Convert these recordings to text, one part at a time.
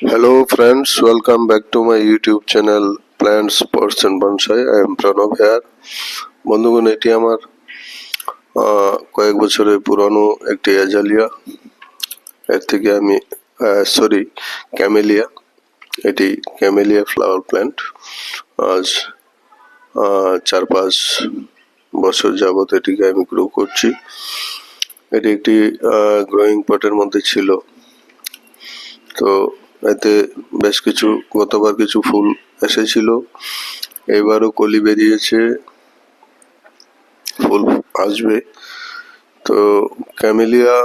Hello friends, welcome back to my YouTube channel Plants, Pots and Bonsai. I am Pranav here. বন্ধুগণ, এটি আমার কয়েক বছরের পুরানো একটি অ্যাজালিয়া। এর থেকে আমি ক্যামেলিয়া। এটি ক্যামেলিয়া ফ্লাওয়ার প্ল্যান্ট। আজ 4-5 বছর যাবত এটিকে আমি গ্রো করছি। এটি একটি গ্রোয়িং পটের মধ্যে ছিল, তো এতে বেশ কিছু গতবার কিছু ফুল এসেছিল, এবারও কলি বেরিয়েছে, ফুল আসবে। তো ক্যামেলিয়া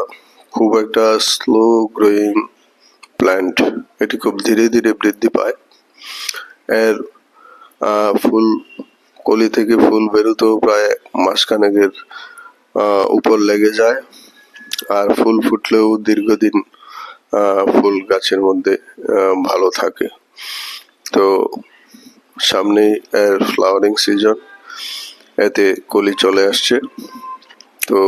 খুব একটা স্লো গ্রোয়িং প্ল্যান্ট, এটি খুব ধীরে ধীরে বৃদ্ধি পায়। এর ফুল কলি থেকে ফুল বেরোতেও প্রায় মাসখানেকের উপর লেগে যায়, আর ফুল ফুটলেও দীর্ঘদিন ফুল গাছের মধ্যে ভালো থাকে। তো সামনেই এর ফ্লাওয়ারিং সিজন, এতে কলি চলে আসছে। তো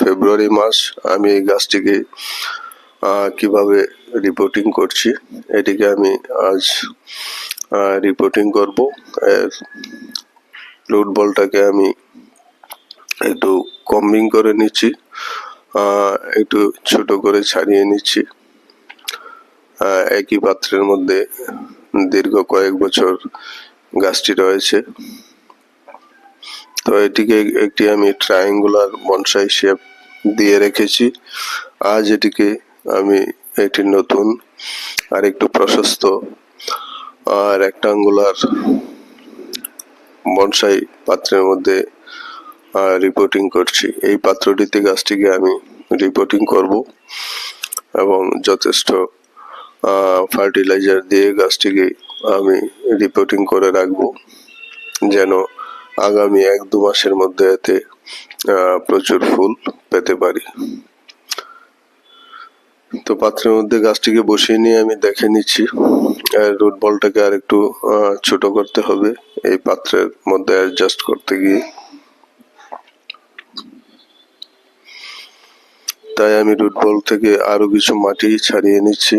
ফেব্রুয়ারি মাস আমি এই গাছটিকে কিভাবে রিপোর্টিং করছি, এটিকে আমি আজ রিপোর্টিং করব। এর রুট বলটাকে আমি একটু কম্বিং করে নিচ্ছি, একটু ছোট করে ছাড়িয়ে নিচ্ছি। একই পাত্রের মধ্যে দীর্ঘ কয়েক বছর গাছটি রয়েছে। তো এটিকে একটি আমি ট্রায়াঙ্গুলার বনসাই শেপ দিয়ে রেখেছি। আজ এটিকে আমি একটি নতুন আর একটু প্রশস্ত রেক্টাঙ্গুলার বনসাই পাত্রের মধ্যে রিপোর্টিং করছি। এই পাত্রটিতে গাছটিকে আমি রিপোর্টিং করব এবং যথেষ্ট ফার্টিলাইজার দিয়ে গাছটিকে আমি রিপোর্টিং করে রাখবো, যেন আগামী 1-2 মাসের মধ্যে এতে প্রচুর ফুল পেতে পারি। তো পাত্রের মধ্যে গাছটিকে বসিয়ে নিয়ে আমি দেখে নিচ্ছি। রুট বলটাকে আর একটু ছোট করতে হবে এই পাত্রের মধ্যে অ্যাডজাস্ট করতে গিয়ে, তাই আমি রুট বল থেকে আরো কিছু মাটি ছাড়িয়ে নিচ্ছি।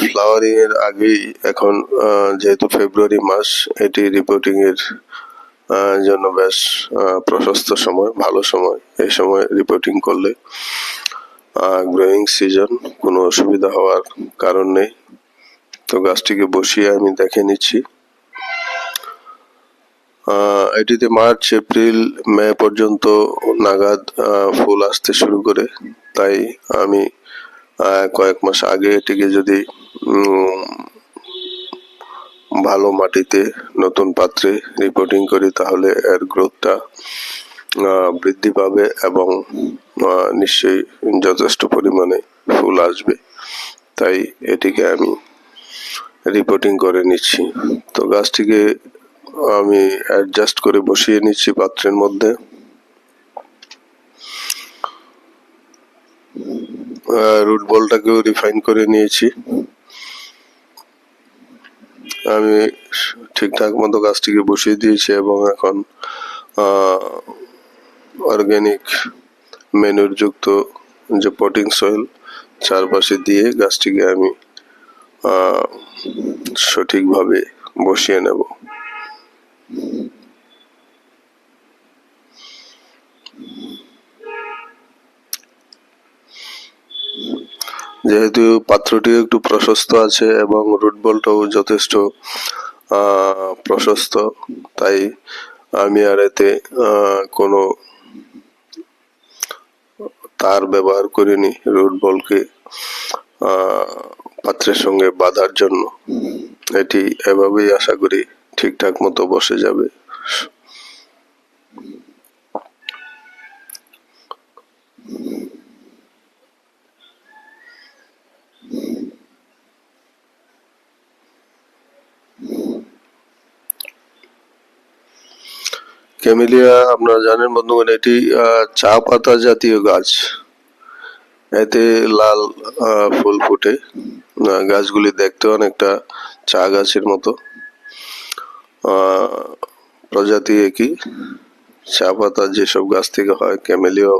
ফ্লাওয়ারিং এর আগেই এখন যেহেতু ফেব্রুয়ারি মাস, এটি রিপোর্টিং এর জন্য বেশ প্রশস্ত সময়, ভালো সময়। এই সময় রিপোর্টিং করলে গ্রোয়িং সিজন, কোনো অসুবিধা হওয়ার কারণ নেই। তো গাছটিকে বসিয়ে আমি দেখে নিচ্ছি। এটিতে মার্চ, এপ্রিল, মে পর্যন্ত নাগাদ ফুল আসতে শুরু করে, তাই আমি কয়েক মাস আগে এটিকে যদি ভালো মাটিতে নতুন পাত্রে রিপোর্টিং করি, তাহলে এর গ্রোথটা বৃদ্ধি পাবে এবং নিশ্চয়ই যথেষ্ট পরিমাণে ফুল আসবে। তাই এটিকে আমি রিপোর্টিং করে নিচ্ছি। তো গাছটিকে আমি অ্যাডজাস্ট করে বসিয়ে নিচ্ছি পাত্রের মধ্যে। রুট বলটাকেও রিফাইন করে নিয়েছি। আমি ঠিকঠাক মতো গাছটিকে বসিয়ে দিয়েছি এবং এখন অর্গানিক ম্যানুর যুক্ত যে পটিং সয়েল চারপাশে দিয়ে গাছটিকে আমি সঠিকভাবে বসিয়ে নেব। যেহেতু পাত্রটি একটু প্রশস্ত আছে এবং রুট বলটাও যথেষ্ট প্রশস্ত, তাই আমি আর এতে কোনো তার ব্যবহার করিনি রুট বলকে পাত্রের সঙ্গে বাঁধার জন্য। এটি এভাবেই আশা করি ঠিকঠাক মতো বসে যাবে। ক্যামেলিয়া আপনারা জানেন বন্ধুগণ, এটি চা পাতা জাতীয় গাছ। এতে লাল ফুল ফুটে, গাছগুলি দেখতে অনেকটা চা গাছের মতো, প্রজাতি একই, চা পাতা যেসব গাছ থেকে হয়, ক্যামেলিয়াও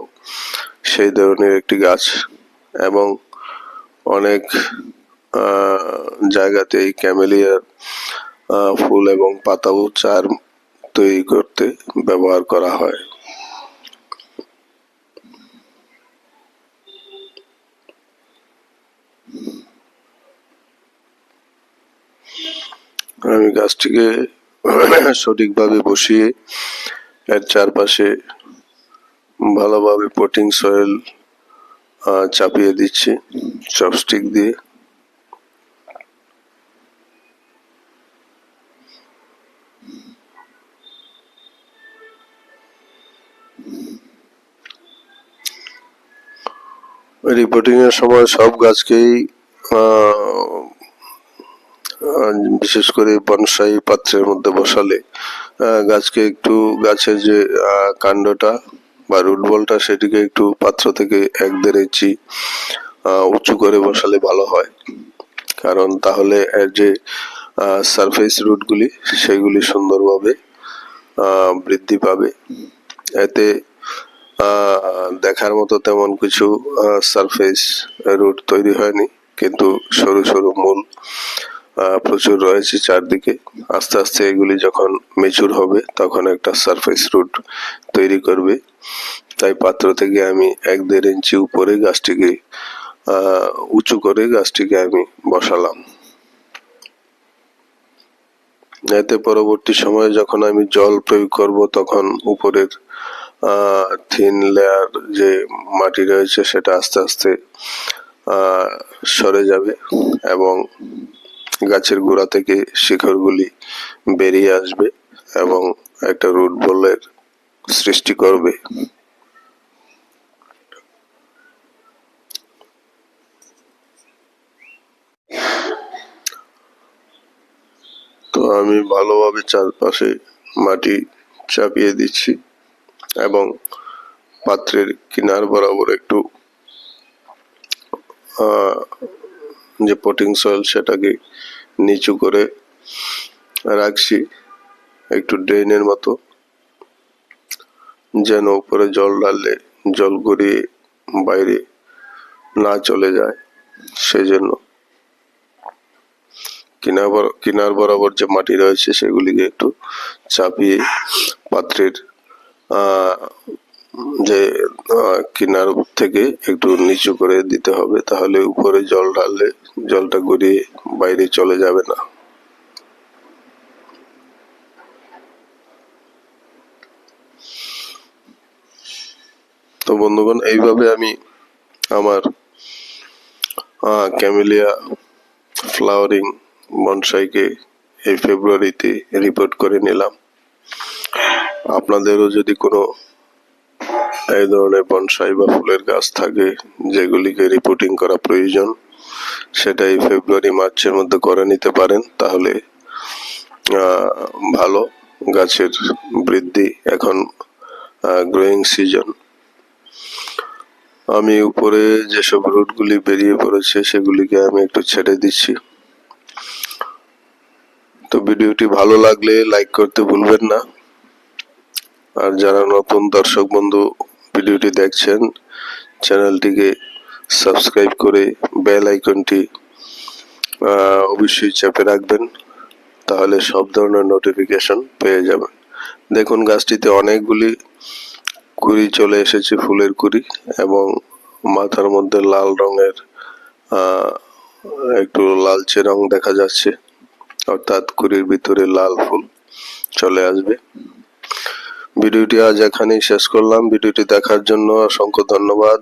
সেই ধরনের একটি গাছ, এবং অনেক জায়গাতে এই ক্যামেলিয়ার ফুল এবং পাতাও চার তৈরি করতে ব্যবহার করা হয়। আমি গাছটিকে সঠিকভাবে বসিয়ে এর চারপাশে ভালোভাবে পটিং সয়েল চাপিয়ে দিচ্ছি চপস্টিক দিয়ে। রিপোর্টিং এর সময় সব গাছকেই বিশেষ করে বনসাই পাত্রের মধ্যে বসালে গাছকে একটু, গাছের যে কাণ্ডটা বা রুট বলটা সেটিকে একটু পাত্র থেকে 1-1.5 ইঞ্চি উঁচু করে বসালে ভালো হয়, কারণ তাহলে এর যে সারফেস রুটগুলি সেগুলি সুন্দরভাবে বৃদ্ধি পাবে। এতে দেখার মতো তেমন কিছু সারফেস রুট তৈরি হয়নি, কিন্তু সরু সরু মূল প্রচুর রয়েছে চারদিকে। আস্তে আস্তে এগুলি যখন মেচুর হবে তখন একটা সারফেস রুট তৈরি করবে। তাই পাত্র থেকে আমি 1-1.5 ইঞ্চি উপরে গাছটিকে উঁচু করে গাছটিকে আমি বসালাম। এতে পরবর্তী সময়ে যখন আমি জল প্রয়োগ করব তখন উপরের থিন লেয়ার যে মাটি রয়েছে সেটা আস্তে আস্তে সরে যাবে এবং গাছের গোড়া থেকে শিকড়গুলি বেরিয়ে আসবে এবং একটা রুট বলের সৃষ্টি করবে। তো আমি ভালোভাবে চারপাশে মাটি চাপিয়ে দিচ্ছি এবং পাত্রের কিনার বরাবর একটু যে পটিং সয়েল সেটাকে নিচু করে রাখছি একটু ড্রেনের মতো, যেন উপরে জল ঢাললে জল গড়িয়ে বাইরে না চলে যায়। সেই জন্য কিনার বরাবর যে মাটি রয়েছে সেগুলিকে একটু চাপিয়ে পাত্রের যে কিনার থেকে একটু নিচু করে দিতে হবে, তাহলে উপরে জল ঢাললে জলটা গড়িয়ে বাইরে চলে যাবে না। তো বন্ধুগণ, এইভাবে আমি আমার ক্যামেলিয়া ফ্লাওয়ারিং বনসাইকে এই ফেব্রুয়ারিতে রিপোর্ট করে নিলাম। আপনাদেরও যদি কোনো এই ধরনের বনসাই বা ফুলের গাছ থাকে যেগুলিকে রিপোর্টিং করা প্রয়োজন, সেটা এই ফেব্রুয়ারি-মার্চের মধ্যে করে নিতে পারেন, তাহলে ভালো গাছের বৃদ্ধি। এখন গ্রোয়িং সিজন। আমি উপরে যেসব রুটগুলি বেরিয়ে পড়েছে সেগুলিকে আমি একটু ছেড়ে দিচ্ছি। তো ভিডিওটি ভালো লাগলে লাইক করতে ভুলবেন না, আর যারা নতুন দর্শক বন্ধু ভিডিওটি দেখছেন চ্যানেলটিকে সাবস্ক্রাইব করে বেল আইকনটি অবশ্যই চেপে রাখবেন, তাহলে সব ধরনের নোটিফিকেশন পেয়ে যাবেন। দেখুন গাছটিতে অনেকগুলি কুড়ি চলে এসেছে, ফুলের কুড়ি, এবং মাথার মধ্যে লাল রঙের একটু লালচে রং দেখা যাচ্ছে, অর্থাৎ কুড়ির ভিতরে লাল ফুল চলে আসবে। ভিডিওটি আজ এখানেই শেষ করলাম। ভিডিওটি দেখার জন্য অসংখ্য ধন্যবাদ।